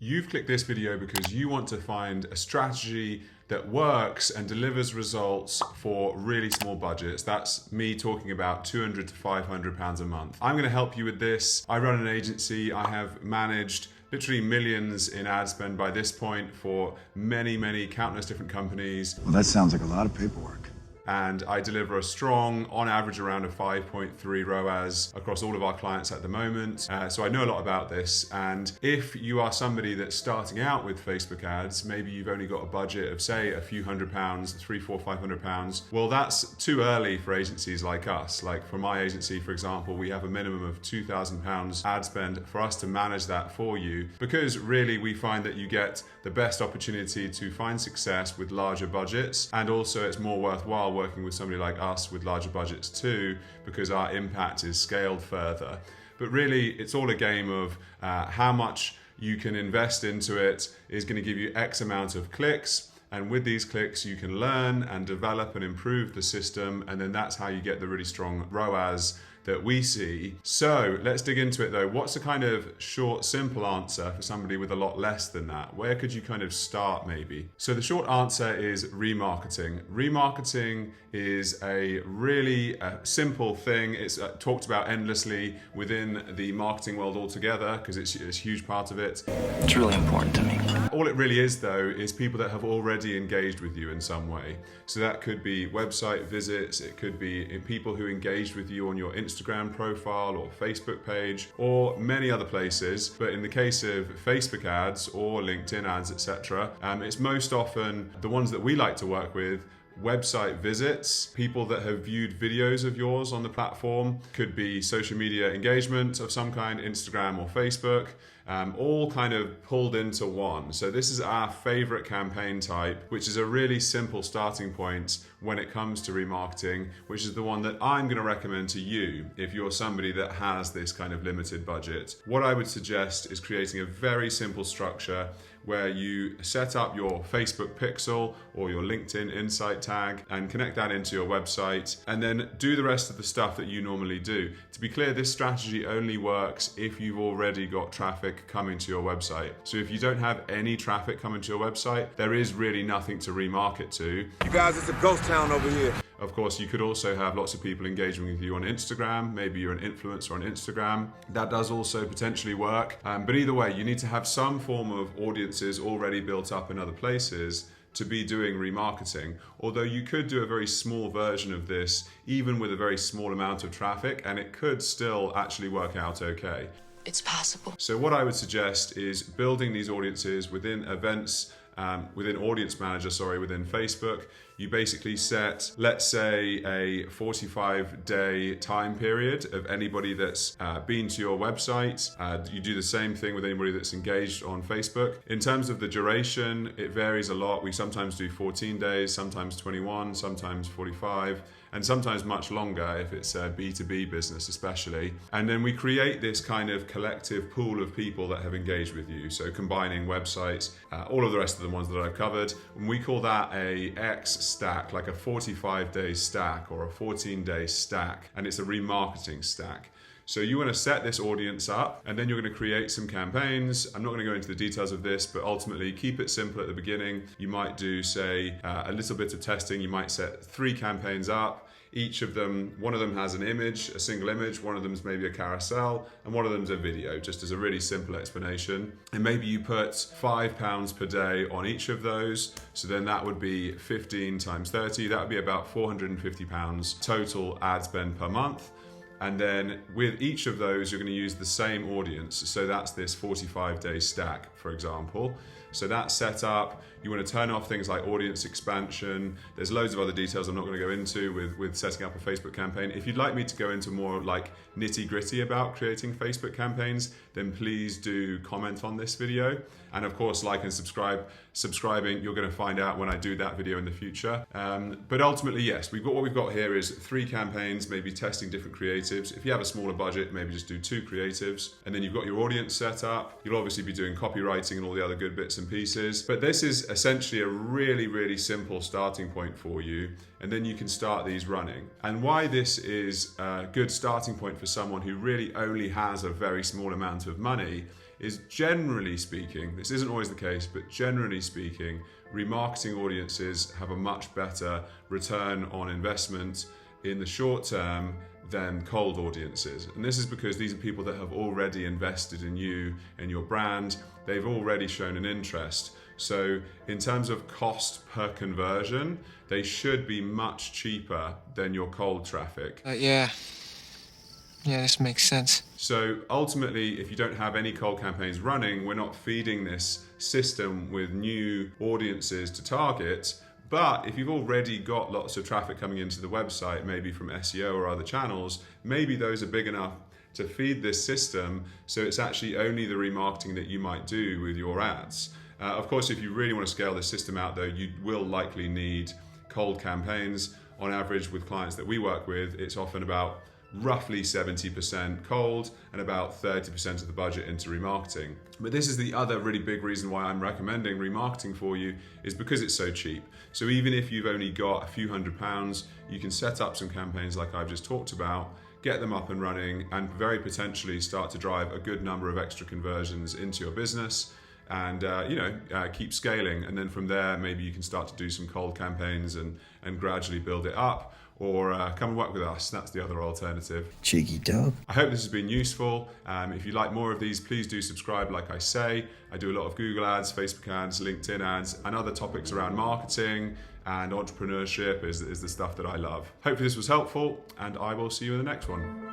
You've clicked this video because you want to find a strategy that works and delivers results for really small budgets. That's me talking about £200 to £500 a month. I'm going to help you with this. I run an agency. I have managed literally millions in ad spend by this point for many, countless different companies. Well, that sounds like a lot of paperwork. And I deliver a strong, on average, around a 5.3 ROAS across all of our clients at the moment. So I know a lot about this. And if you are somebody that's starting out with Facebook ads, maybe you've only got a budget of, say, a few £100, £300, £400, £500. Well, that's too early for agencies like us. Like for my agency, for example, we have a minimum of £2,000 ad spend for us to manage that for you, because really we find that you get the best opportunity to find success with larger budgets, and also it's more worthwhile working with somebody like us with larger budgets too, because our impact is scaled further. But really it's all a game of how much you can invest into it is going to give you X amount of clicks, and with these clicks you can learn and develop and improve the system, and then that's how you get the really strong ROAS that we see. So let's dig into it though. What's a kind of short, simple answer for somebody with a lot less than that? Where could you kind of start maybe? So the short answer is remarketing. Remarketing is a really simple thing. It's talked about endlessly within the marketing world altogether, because it's a huge part of it. It's really important to me. All it really is though is people that have already engaged with you in some way. So that could be website visits, it could be people who engaged with you on your Instagram profile or Facebook page, or many other places. But in the case of Facebook ads or LinkedIn ads, etc., it's most often the ones that we like to work with. Website visits, people that have viewed videos of yours on the platform, could be social media engagement of some kind, Instagram or Facebook, all kind of pulled into one. So this is our favorite campaign type, which is a really simple starting point when it comes to remarketing, which is the one that I'm going to recommend to you if you're somebody that has this kind of limited budget. What I would suggest is creating a very simple structure where you set up your Facebook pixel or your LinkedIn insight tag and connect that into your website, and then do the rest of the stuff that you normally do. To be clear, this strategy only works if you've already got traffic coming to your website. So if you don't have any traffic coming to your website, there is really nothing to remarket to. You guys, it's a ghost town over here. Of course, you could also have lots of people engaging with you on Instagram. Maybe you're an influencer on Instagram. That does also potentially work. But either way, you need to have some form of audiences already built up in other places to be doing remarketing. Although you could do a very small version of this, even with a very small amount of traffic, and it could still actually work out okay. It's possible. So what I would suggest is building these audiences within events, within Audience Manager, within Facebook. You basically set, let's say, a 45-day time period of anybody that's been to your website. You do the same thing with anybody that's engaged on Facebook. In terms of the duration, it varies a lot. We sometimes do 14 days, sometimes 21, sometimes 45, and sometimes much longer if it's a B2B business especially. And then we create this kind of collective pool of people that have engaged with you. So combining websites, all of the rest of the ones that I've covered, and we call that a X stack, like a 45-day stack or a 14-day stack, and it's a remarketing stack. So you want to set this audience up, and then you're going to create some campaigns. I'm not going to go into the details of this, but ultimately keep it simple at the beginning. You might do, say, a little bit of testing. You might set 3 campaigns up. Each of them, one of them has an image, a single image, one of them is maybe a carousel, and one of them is a video, just as a really simple explanation. And maybe you put £5 per day on each of those. So then that would be 15 times 30. That would be about £450 total ad spend per month. And then with each of those, you're going to use the same audience. So that's this 45-day stack, for example. So that's set up. You want to turn off things like audience expansion. There's loads of other details I'm not going to go into with setting up a Facebook campaign. If you'd like me to go into more like nitty-gritty about creating Facebook campaigns, then please do comment on this video. And of course, like and subscribing, you're going to find out when I do that video in the future. But ultimately, yes, what we've got here is 3 campaigns, maybe testing different creatives. If you have a smaller budget, maybe just do 2 creatives. And then you've got your audience set up. You'll obviously be doing copywriting and all the other good bits and pieces. But this is essentially a really, really simple starting point for you. And then you can start these running. And why this is a good starting point for someone who really only has a very small amount of money is, generally speaking, this isn't always the case, but generally speaking, remarketing audiences have a much better return on investment in the short term than cold audiences. And this is because these are people that have already invested in you and your brand. They've already shown an interest. So in terms of cost per conversion, they should be much cheaper than your cold traffic. Yeah, this makes sense. So ultimately, if you don't have any cold campaigns running, we're not feeding this system with new audiences to target. But if you've already got lots of traffic coming into the website, maybe from SEO or other channels, maybe those are big enough to feed this system, so it's actually only the remarketing that you might do with your ads. Of course, if you really want to scale this system out, though, you will likely need cold campaigns. On average, with clients that we work with, it's often about roughly 70% cold and about 30% of the budget into remarketing. But this is the other really big reason why I'm recommending remarketing for you, is because it's so cheap. So even if you've only got a few £100s, you can set up some campaigns like I've just talked about, get them up and running, and very potentially start to drive a good number of extra conversions into your business, and keep scaling. And then from there, maybe you can start to do some cold campaigns and gradually build it up. Or come and work with us. That's the other alternative. Cheeky dog. I hope this has been useful. If you like more of these, please do subscribe. Like I say, I do a lot of Google ads, Facebook ads, LinkedIn ads, and other topics around marketing and entrepreneurship is the stuff that I love. Hopefully this was helpful, and I will see you in the next one.